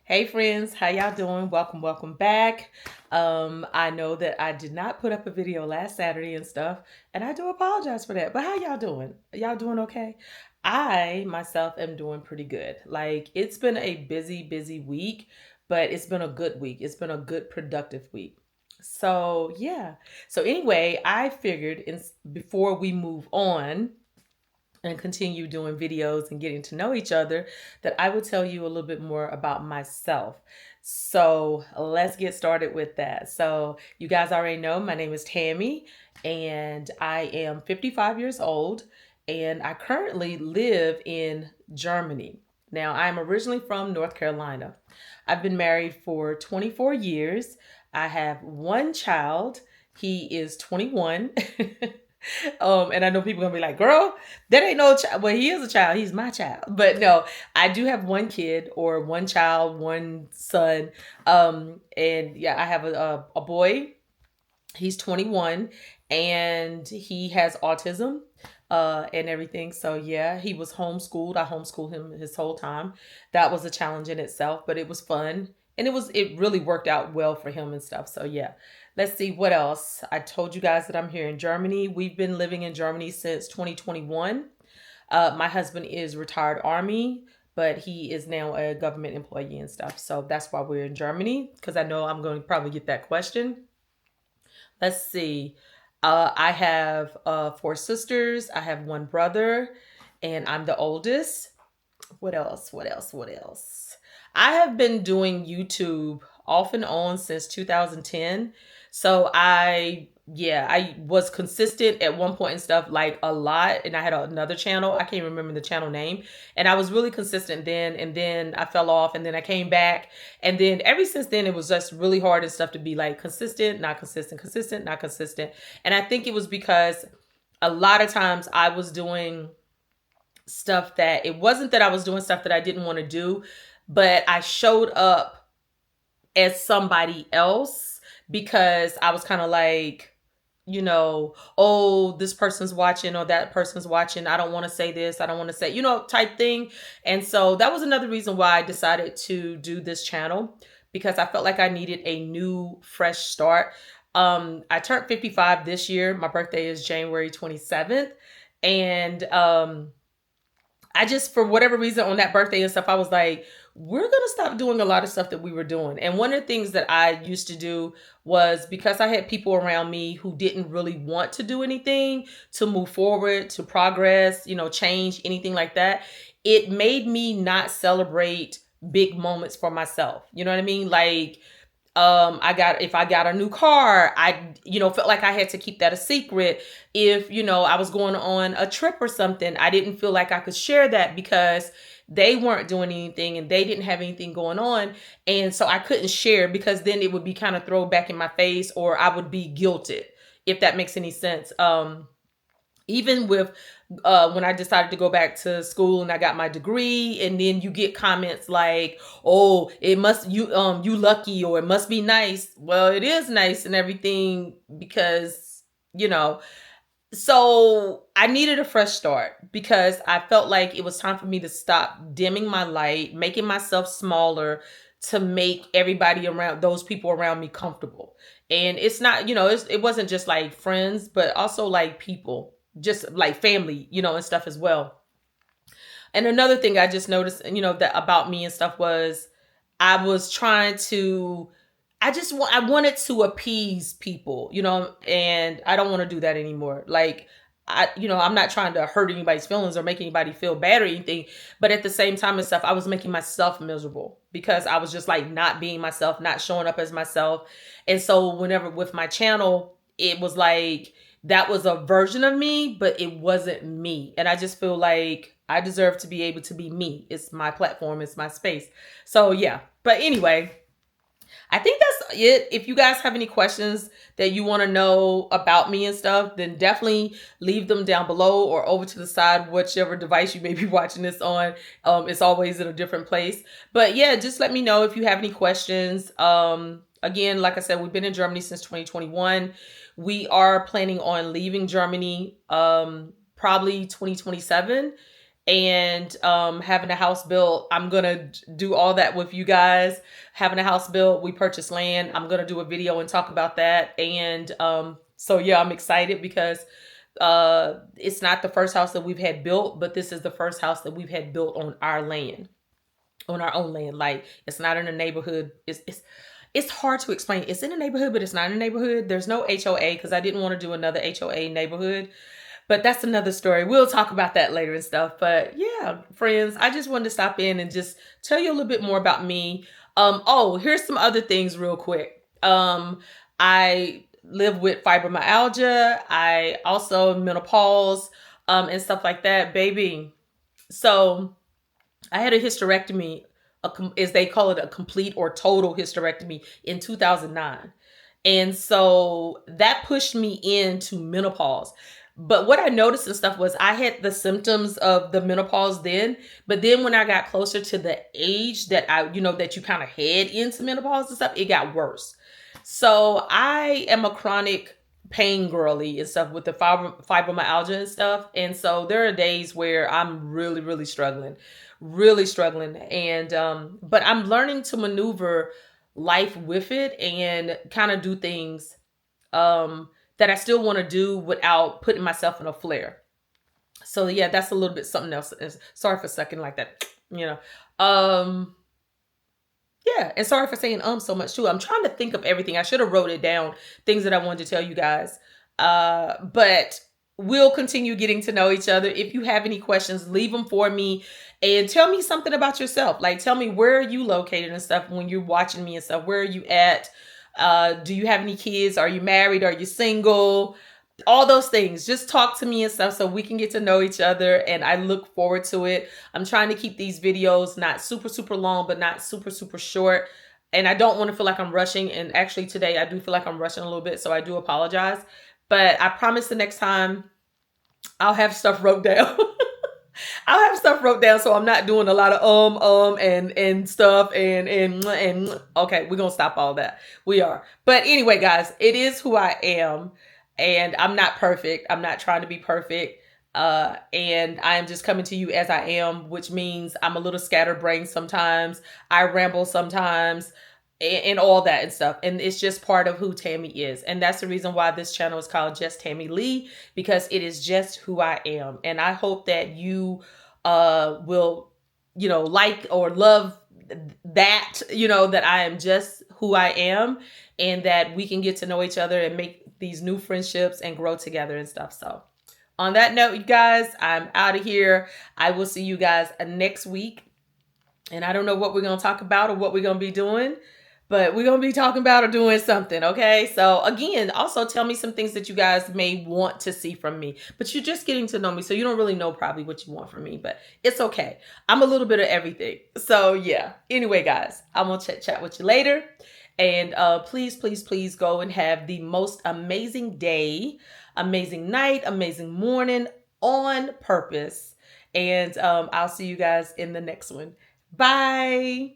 Hey friends, how y'all doing? Welcome back. I know that I did not put up a video last Saturday and stuff, and I do apologize for that. But how y'all doing? Y'all doing okay? I myself am doing pretty good. Like it's been a busy week, but it's been a good week. It's been a good productive week. So, yeah. So anyway, I figured before we move on, and continue doing videos and getting to know each other, that I will tell you a little bit more about myself. So let's get started with that. So, you guys already know my name is Tammy, and I am 55 years old, and I currently live in Germany. Now, I'm originally from North Carolina. I've been married for 24 years. I have one child. He is 21. And I know people gonna be like, "Girl, that ain't no child." Well, he is a child. He's my child. But no, I do have one kid or one child, one son. And yeah, I have a boy. He's 21, and he has autism and everything. So yeah, he was homeschooled. I homeschooled him his whole time. That was a challenge in itself, but it was fun. And it really worked out well for him and stuff. So yeah. Let's see what else. I told you guys that I'm here in Germany. We've been living in Germany since 2021. My husband is retired Army, but he is now a government employee and stuff. So that's why we're in Germany, because I know I'm going to probably get that question. Let's see. I have four sisters. I have one brother, and I'm the oldest. What else? I have been doing YouTube off and on since 2010. So I was consistent at one point and stuff, like a lot. And I had another channel. I can't remember the channel name. And I was really consistent then. And then I fell off, and then I came back. And then ever since then, it was just really hard and stuff to be like consistent, not consistent, consistent, not consistent. And I think it was because a lot of times I was doing stuff that it wasn't that I was doing stuff that I didn't want to do, but I showed up as somebody else because I was kind of like, oh, this person's watching or that person's watching. I don't want to say this. I don't want to say, type thing. And so that was another reason why I decided to do this channel, because I felt like I needed a new, fresh start. I turned 55 this year. My birthday is January 27th. And I just, for whatever reason, on that birthday and stuff, I was like, we're going to stop doing a lot of stuff that we were doing. And one of the things that I used to do was, because I had people around me who didn't really want to do anything to move forward, to progress, change, anything like that, it made me not celebrate big moments for myself. You know what I mean? Like, if I got a new car, I felt like I had to keep that a secret. If I was going on a trip or something, I didn't feel like I could share that because they weren't doing anything and they didn't have anything going on. And so I couldn't share, because then it would be kind of thrown back in my face, or I would be guilted, if that makes any sense. Even with when I decided to go back to school and I got my degree, and then you get comments like, "Oh, it must you lucky, or it must be nice." Well, it is nice and everything, because you know. So I needed a fresh start, because I felt like it was time for me to stop dimming my light, making myself smaller, to make everybody around, those people around me, comfortable. And it's not, it wasn't just like friends, but also like people, just like family, and stuff as well. And another thing I just noticed, that about me and stuff, was I was trying to, I wanted to appease people, and I don't want to do that anymore. Like, I'm not trying to hurt anybody's feelings or make anybody feel bad or anything, but at the same time and stuff, I was making myself miserable, because I was just like not being myself, not showing up as myself. And so whenever with my channel, it was like that was a version of me, but it wasn't me. And I just feel like I deserve to be able to be me. It's my platform, it's my space. So yeah. But anyway, I think that's it. If you guys have any questions that you want to know about me and stuff, then definitely leave them down below or over to the side, whichever device you may be watching this on. It's always in a different place. But yeah, just let me know if you have any questions. Again, like I said, we've been in Germany since 2021. We are planning on leaving Germany probably 2027. and having a house built. I'm gonna do all that with you guys. Having a house built, we purchased land. I'm gonna do a video and talk about that. And so yeah, I'm excited because it's not the first house that we've had built, but this is the first house that we've had built on our land, on our own land. Like, it's not in a neighborhood. It's hard to explain. It's in a neighborhood, but it's not in a neighborhood. There's no HOA because I didn't want to do another HOA neighborhood. But that's another story. We'll talk about that later and stuff. But yeah, friends, I just wanted to stop in and just tell you a little bit more about me. Oh, here's some other things real quick. I live with fibromyalgia. I also menopause, and stuff like that, baby. So I had a hysterectomy, as they call it, a complete or total hysterectomy in 2009. And so that pushed me into menopause. But what I noticed and stuff was I had the symptoms of the menopause then, but then when I got closer to the age that that you kind of head into menopause and stuff, it got worse. So I am a chronic pain girly and stuff with the fibromyalgia and stuff. And so there are days where I'm really, really struggling, really struggling. And, but I'm learning to maneuver life with it and kind of do things, that I still want to do without putting myself in a flare. So yeah, that's a little bit something else. Sorry for sucking like that, you know. Yeah, and sorry for saying so much too. I'm trying to think of everything. I should have wrote it down, things that I wanted to tell you guys. But we'll continue getting to know each other. If you have any questions, leave them for me and tell me something about yourself. Like, tell me, where are you located and stuff when you're watching me and stuff. Where are you at? Do you have any kids? Are you married? Are you single? All those things. Just talk to me and stuff so we can get to know each other. And I look forward to it. I'm trying to keep these videos not super, super long, but not super, super short. And I don't want to feel like I'm rushing. And actually today I do feel like I'm rushing a little bit. So I do apologize. But I promise the next time I'll have stuff wrote down. I'll have stuff wrote down so I'm not doing a lot of and stuff and okay, we're gonna stop all that. We are. But anyway, guys, it is who I am. And I'm not perfect. I'm not trying to be perfect. And I am just coming to you as I am, which means I'm a little scatterbrained sometimes. I ramble sometimes and all that and stuff. And it's just part of who Tammy is. And that's the reason why this channel is called Just Tammy Lee, because it is just who I am. And I hope that you will, like or love that, that I am just who I am, and that we can get to know each other and make these new friendships and grow together and stuff. So on that note, you guys, I'm out of here. I will see you guys next week. And I don't know what we're going to talk about or what we're going to be doing, but we're going to be talking about or doing something. Okay. So again, also tell me some things that you guys may want to see from me, but you're just getting to know me. So you don't really know probably what you want from me, but it's okay. I'm a little bit of everything. So yeah. Anyway, guys, I'm going to chat with you later. And please, please, please go and have the most amazing day, amazing night, amazing morning on purpose. And I'll see you guys in the next one. Bye.